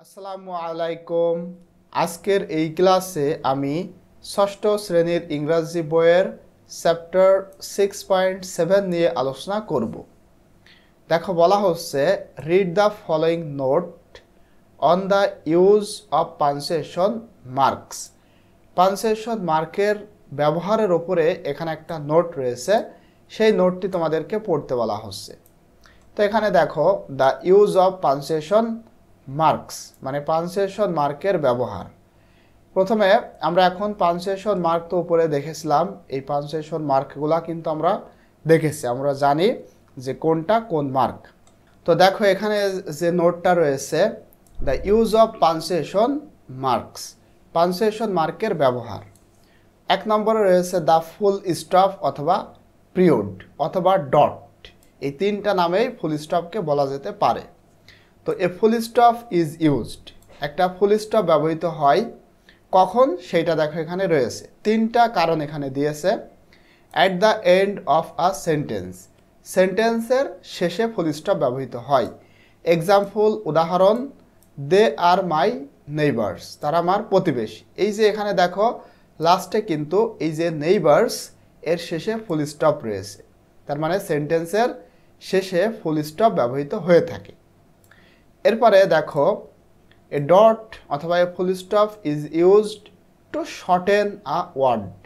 আসসালামু আলাইকুম। আজকের এই ক্লাসে আমি ষষ্ঠ শ্রেণীর ইংরাজি বইয়ের চ্যাপ্টার 6.7 নিয়ে আলোচনা করব। দেখো বলা হচ্ছে read the following note on the use of punctuation marks. Punctuation মার্কের ব্যবহারের উপরে এখানে একটা নোট রয়েছে, সেই নোটটি তোমাদেরকে পড়তে বলা হচ্ছে। তো এখানে দেখো the use of punctuation marks মানে পাঞ্চুয়েশন মার্কের ব্যবহার। প্রথমে আমরা এখন পাঞ্চুয়েশন মার্ক তো উপরে দেখেছিলাম, এই পাঞ্চুয়েশন মার্কগুলা কিন্তু আমরা দেখেছি, আমরা জানি যে কোনটা কোন মার্ক। তো দেখো এখানে যে নোটটা রয়েছে the use of punctuation marks, punctuation মার্কের ব্যবহার। এক নম্বরে রয়েছে দ্য ফুল স্টপ অথবা পিরিয়ড অথবা ডট, এই তিনটা নামেই ফুল স্টপকে বলা যেতে পারে। তো এ ফুল স্টপ ইজ ইউজড, একটা ফুল স্টপ ব্যবহৃত হয় কখন সেইটা দেখো এখানে রয়েছে, তিনটা কারণ এখানে দিয়েছে। At the end of a sentence, সেন্টেন্সের শেষে ফুল স্টপ ব্যবহৃত হয়। এক্সাম্পল উদাহরণ, দে আর মাই নেইবার্স, তারা আমার প্রতিবেশী। এই যে এখানে দেখো লাস্টে কিন্তু এই যে নেইবার্স এর শেষে ফুল স্টপ রয়েছে, তার মানে সেন্টেন্সের শেষে ফুল স্টপ ব্যবহৃত হয়ে থাকে। এরপরে দেখো এ ডট অথবা a full stop is used to shorten a word,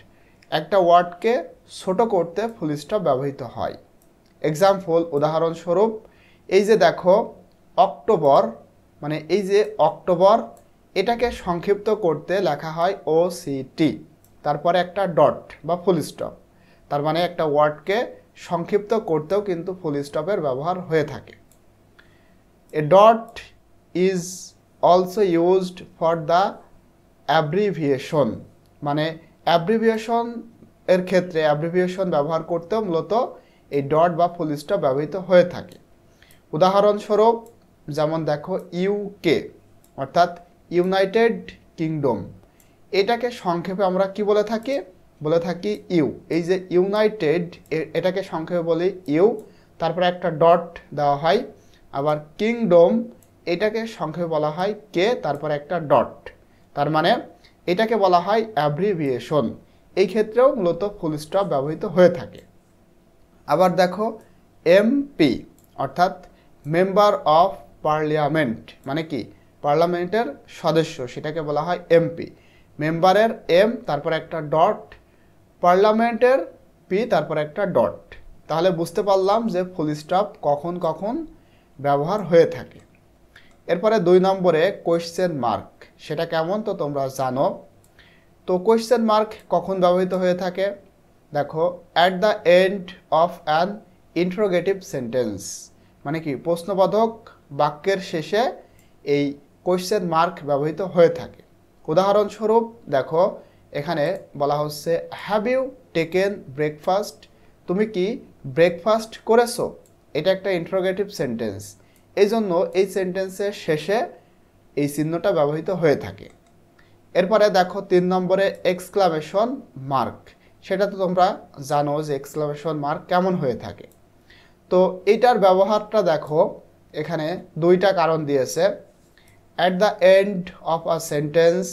একটা ওয়ার্ডকে ছোট করতে ফুল স্টপ ব্যবহৃত হয়। এক্সাম্পল উদাহরণস্বরূপ, এই যে দেখো অক্টোবর, মানে এই যে অক্টোবর এটাকে সংক্ষিপ্ত করতে লেখা হয় OCT, তারপরে একটা ডট বা ফুল স্টপ, তার মানে একটা ওয়ার্ডকে সংক্ষিপ্ত করতেও কিন্তু ফুল স্টপের ব্যবহার হয়ে থাকে। A dot is also used for the abbreviation, মানে অ্যাব্রিভিয়েশন এর ক্ষেত্রে অ্যাব্রিভিয়েশন ব্যবহার করতেও মূলত এই ডট বা ফুল স্টপ ব্যবহৃত হয়ে থাকে। উদাহরণস্বরূপ যেমন দেখো ইউকে অর্থাৎ ইউনাইটেড কিংডম, এটাকে সংক্ষেপে আমরা কি বলে থাকি, বলে থাকি ইউ। এই যে ইউনাইটেড এটাকে সংক্ষেপে বলি ইউ, তারপরে একটা ডট দেওয়া হয়। আবার কিংডম এটাকে সংক্ষেপে বলা হয় কে, তারপর একটা ডট, তার মানে এটাকে বলা হয় অ্যাব্রিভিয়েশন। এই ক্ষেত্রেও মূলত ফুল স্টপ ব্যবহৃত হয়ে থাকে। আবার দেখো MP অর্থাৎ মেম্বার অফ পার্লামেন্ট, মানে কি পার্লামেন্টের সদস্য, সেটাকে বলা হয় MP। মেম্বারের এম, তারপর একটা ডট, পার্লামেন্টের পি, তারপর একটা ডট। তাহলে বুঝতে পারলাম যে ফুল স্টপ কখন কখন ব্যবহার হয়ে থাকে। এরপরে 2 নম্বরে কোয়েশ্চেন মার্ক, সেটা কেমন তো তোমরা জানো। তো কোয়েশ্চেন মার্ক কখন ব্যবহৃত হয়ে থাকে, দেখো at the end of an interrogative sentence, মানে কি প্রশ্নবোধক বাক্যের শেষে এই কোয়েশ্চেন মার্ক ব্যবহৃত হয়ে থাকে। উদাহরণস্বরূপ দেখো এখানে বলা হচ্ছে হ্যাভ ইউ টেকেন ব্রেকফাস্ট, তুমি কি ব্রেকফাস্ট করেছো, এটা একটা ইন্টারোগেটিভ সেন্টেন্স, এই জন্য এই সেন্টেন্সের শেষে এই চিহ্নটা ব্যবহৃত হয়ে থাকে। এরপরে দেখো 3 নম্বরে এক্সক্লামেশন মার্ক, সেটা তো তোমরা জানো যে এক্সক্লামেশন মার্ক কেমন হয়ে থাকে। তো এইটার ব্যবহারটা দেখো এখানে 2টা কারণ দিয়েছে। At the end of a sentence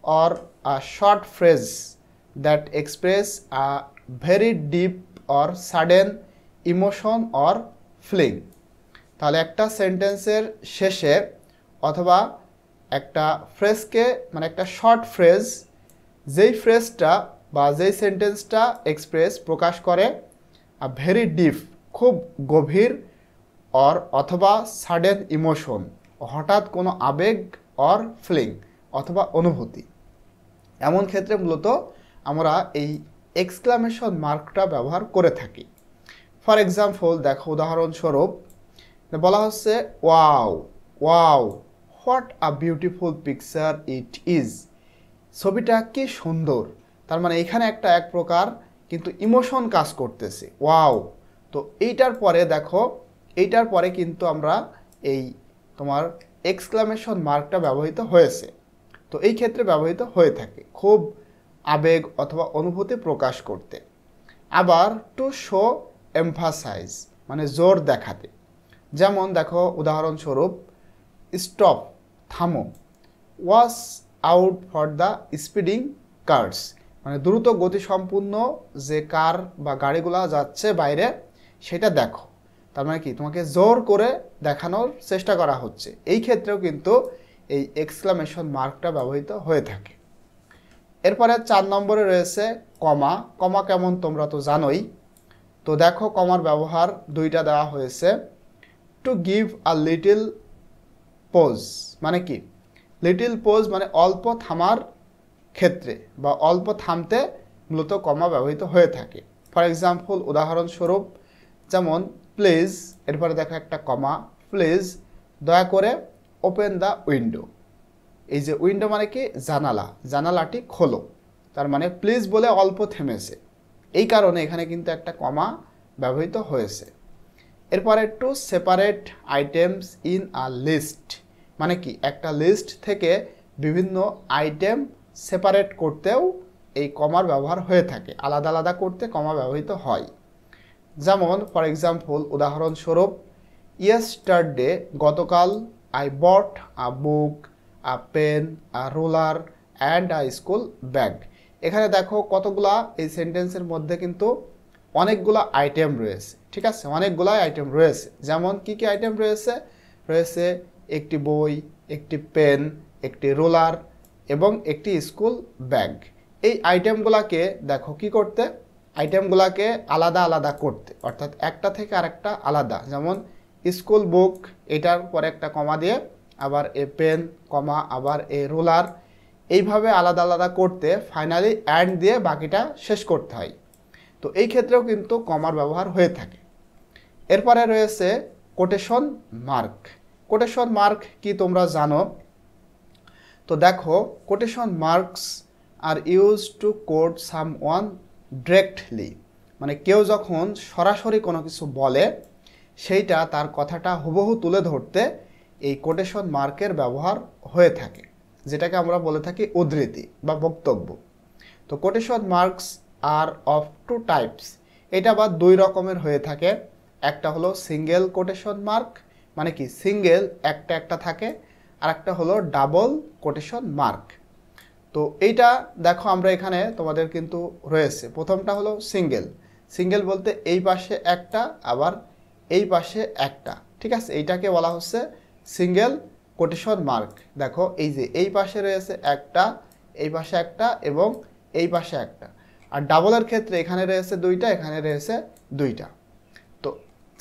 or a short phrase that express a very deep or sudden emotion or feeling, তাহলে একটা সেন্টেন্সের শেষে অথবা একটা ফ্রেজকে, মানে একটা শর্ট ফ্রেজ, যেই ফ্রেজটা বা যেই সেন্টেন্সটা এক্সপ্রেস প্রকাশ করে ভেরি ডিপ খুব গভীর, অর অথবা সাডেন ইমোশন হঠাৎ কোনো আবেগ, অর ফিলিং অথবা অনুভূতি, এমন ক্ষেত্রে মূলত আমরা এই এক্সক্লামেশন মার্কটা ব্যবহার করে থাকি। ফর এক্সাম্পল দেখো উদাহরণস্বরূপ বলা হচ্ছে wow wow what a beautiful picture it is, ছবিটা কি সুন্দর, তার মানে এখানে একটা এক প্রকার কিন্তু ইমোশন কাজ করতেছে ওয়াও। তো এইটার পরে দেখো এইটার পরে কিন্তু আমরা এই তোমার এক্সক্লামেশন মার্কটা ব্যবহৃত হয়েছে, তো এই ক্ষেত্রে ব্যবহৃত হয়ে থাকে খুব আবেগ অথবা অনুভূতি প্রকাশ করতে। আবার টু শো এমফাসাইজ মানে জোর দেখাতে, যেমন দেখো উদাহরণস্বরূপ স্টপ থামো। Watch out for the speeding cars, মানে দ্রুত গতিসম্পন্ন যে কার বা গাড়িগুলা যাচ্ছে বাইরে সেটা দেখো। তার মানে কি, তোমাকে জোর করে দেখানোর চেষ্টা করা হচ্ছে। এই ক্ষেত্রেও কিন্তু এই এক্সক্লামেশন মার্কটা ব্যবহৃত হয়ে থাকে। এরপরে 4 নম্বরে রয়েছে কমা। কমা কেমন তোমরা তো জানোই। তো দেখো কমার ব্যবহার দুইটা দেওয়া হয়েছে। To give a little pose, মানে কি, লিটল পোজ মানে অল্প থামার ক্ষেত্রে বা অল্প থামতে মূলত কমা ব্যবহৃত হয়ে থাকে। ফর এক্সাম্পল, উদাহরণস্বরূপ, যেমন প্লিজ, এরপরে দেখো একটা কমা, প্লিজ দয়া করে ওপেন দ্য উইন্ডো। এই যে উইন্ডো মানে কি, জানালা, জানালাটি খোলো। তার মানে প্লিজ বলে অল্প থেমেছে, এই কারণে এখানে কিন্তু একটা কমা ব্যবহৃত হয়েছে। এরপরে to separate items in a list, মানে কি, একটা লিস্ট থেকে বিভিন্ন আইটেম সেপারেট করতেও এই কমার ব্যবহার হয়ে থাকে। আলাদা আলাদা করতে কমা ব্যবহৃত হয়। যেমন ফর এক্সাম্পল, উদাহরণস্বরূপ, ইয়েস্টারডে গতকাল, I bought a book, a pen, a ruler and a school bag. এখানে দেখো কতগুলা, এই সেন্টেন্সের মধ্যে কিন্তু অনেকগুলা আইটেম রয়েছে। ঠিক আছে, অনেকগুলাই আইটেম রয়েছে। যেমন কি কি আইটেম রয়েছে? রয়েছে একটি বই, একটি পেন, একটি রুলার এবং একটি স্কুল ব্যাগ। এই আইটেমগুলাকে দেখো কি করতে, আইটেমগুলাকে আলাদা আলাদা করতে, অর্থাৎ একটা থেকে আরেকটা আলাদা। যেমন স্কুল বুক, এটার পরে একটা কমা দিয়ে আবার এ পেন, কমা, আবার এ রুলার, এইভাবে আলাদা আলাদা করতে ফাইনালি অ্যান্ড দিয়ে বাকিটা শেষ করতে হয়। তো এই ক্ষেত্রেও কিন্তু কমার ব্যবহার হয়ে থাকে। এরপরে রয়েছে কোটেশন মার্ক। কোটেশন মার্ক কি তোমরা জানো? তো দেখো, quotation marks are use to quote someone directly, মানে কেউ যখন সরাসরি কোনো কিছু বলে সেইটা তার কথাটা হুবহু তুলে ধরতে এই কোটেশন মার্কের ব্যবহার হয়ে থাকে, যেটাকে আমরা বলে থাকি উদ্ধৃতি বা বক্তব্য। তো quotation marks are of two types, এটা আবার দুই রকমের হয়ে থাকে। একটা হলো সিঙ্গেল কোটেশন মার্ক, মানে কি সিঙ্গেল একটা একটা থাকে, আর একটা হলো ডাবল কোটেশন মার্ক। তো এইটা দেখো আমরা এখানে তোমাদের কিন্তু রয়েছে। প্রথমটা হলো সিঙ্গেল। সিঙ্গেল বলতে এই পাশে একটা, আবার এই পাশে একটা। ঠিক আছে, এইটাকে বলা হচ্ছে সিঙ্গেল কোটেশন মার্ক। দেখো এই যে এই পাশে রয়েছে একটা, এই পাশে একটা এবং এই পাশে একটা। আর ডাবলের ক্ষেত্রে এখানে রয়েছে দুইটা, এখানে রয়েছে দুইটা। তো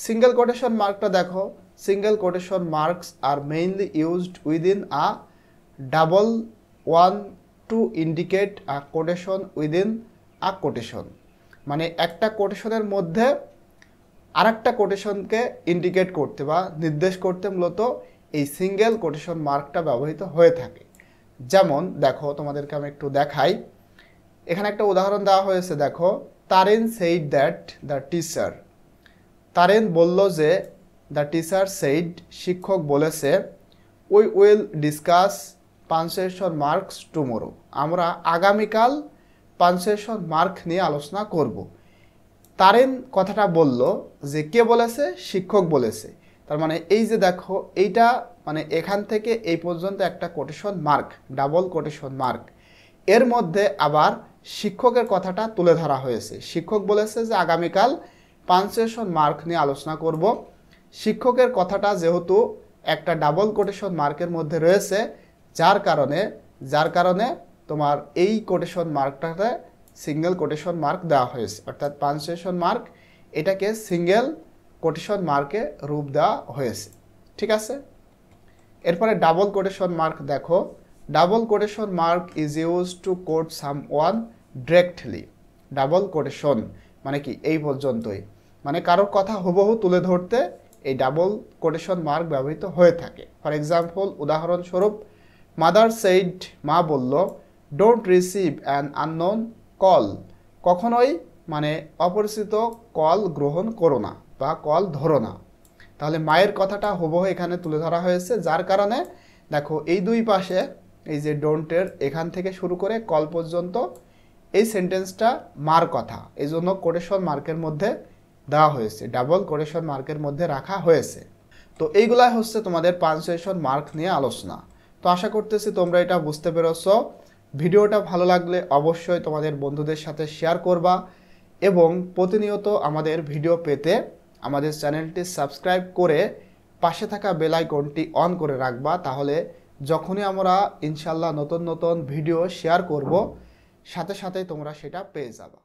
সিঙ্গেল কোটেশন মার্কটা দেখো, single quotation marks are mainly used within a double one to indicate a quotation within a quotation, মানে একটা কোটেশনের মধ্যে আরেকটা কোটেশনকে ইন্ডিকেট করতে বা নির্দেশ করতে মূলত এই সিঙ্গেল কোটেশন মার্কটা ব্যবহৃত হয়ে থাকে। যেমন দেখো তোমাদেরকে আমি একটু দেখাই। এখানে একটা উদাহরণ দেওয়া হয়েছে, দেখো, Tarin said that the teacher. Tarin বলল যে, দ্য টিচার সেইড, শিক্ষক বলেছে, we will discuss punctuation marks tomorrow, আমরা আগামীকাল পাঞ্চুয়েশন মার্ক নিয়ে আলোচনা করব। তারিন কথাটা বলল যে কে বলেছে? শিক্ষক বলেছে। তার মানে এই যে দেখো, এইটা মানে এখান থেকে এই পর্যন্ত একটা quotation mark, double quotation mark. এর মধ্যে আবার শিক্ষকের কথাটা তুলে ধরা হয়েছে। শিক্ষক বলেছে যে আগামীকাল পাঞ্চুয়েশন মার্ক নিয়ে আলোচনা করব। শিক্ষকের কথাটা যেহেতু একটা ডাবল কোটেশন মার্কের মধ্যে রয়েছে, যার কারণে তোমার এই কোটেশন মার্কটাতে সিঙ্গেল কোটেশন মার্ক দেওয়া হয়েছে, অর্থাৎ পাঞ্চুয়েশন মার্ক এটাকে সিঙ্গেল কোটেশন মার্কে রূপ দেওয়া হয়েছে। ঠিক আছে, এরপরে ডাবল কোটেশন মার্ক দেখো। Double quotation mark is use to quote someone directly. Double quotation মানে কি এই পর্যন্তই, মানে কারোর কথা হুবহু তুলে ধরতে এই ডাবল কোটেশন মার্ক ব্যবহৃত হয়ে থাকে। ফর এক্সাম্পল, উদাহরণস্বরূপ, মাদার সেইড, মা বলল, don't receive an unknown call, কখনোই মানে অপরিচিত কল গ্রহণ করো না বা কল ধরো না। তাহলে মায়ের কথাটা হুবহু এখানে তুলে ধরা হয়েছে, যার কারণে দেখো এই দুই পাশে এই যে ডোন্টের এখান থেকে শুরু করে কল পর্যন্ত এই সেন্টেন্সটা মার কথা, এই জন্য কোটেশন মার্কের মধ্যে দেওয়া হয়েছে, ডাবল কোটেশন মার্কের মধ্যে রাখা হয়েছে। তো এইগুলাই হচ্ছে তোমাদের পাঞ্চুয়েশন মার্ক নিয়ে আলোচনা। তো আশা করতেছি তোমরা এটা বুঝতে পেরেছো। ভিডিওটা ভালো লাগলে অবশ্যই তোমাদের বন্ধুদের সাথে শেয়ার করবা এবং প্রতিনিয়ত আমাদের ভিডিও পেতে আমাদের চ্যানেলটি সাবস্ক্রাইব করে পাশে থাকা বেল আইকনটি অন করে রাখবা। তাহলে যখনই আমরা ইনশাল্লাহ নতুন নতুন ভিডিও শেয়ার করব সাথে সাথেই তোমরা সেটা পেয়ে যাবা।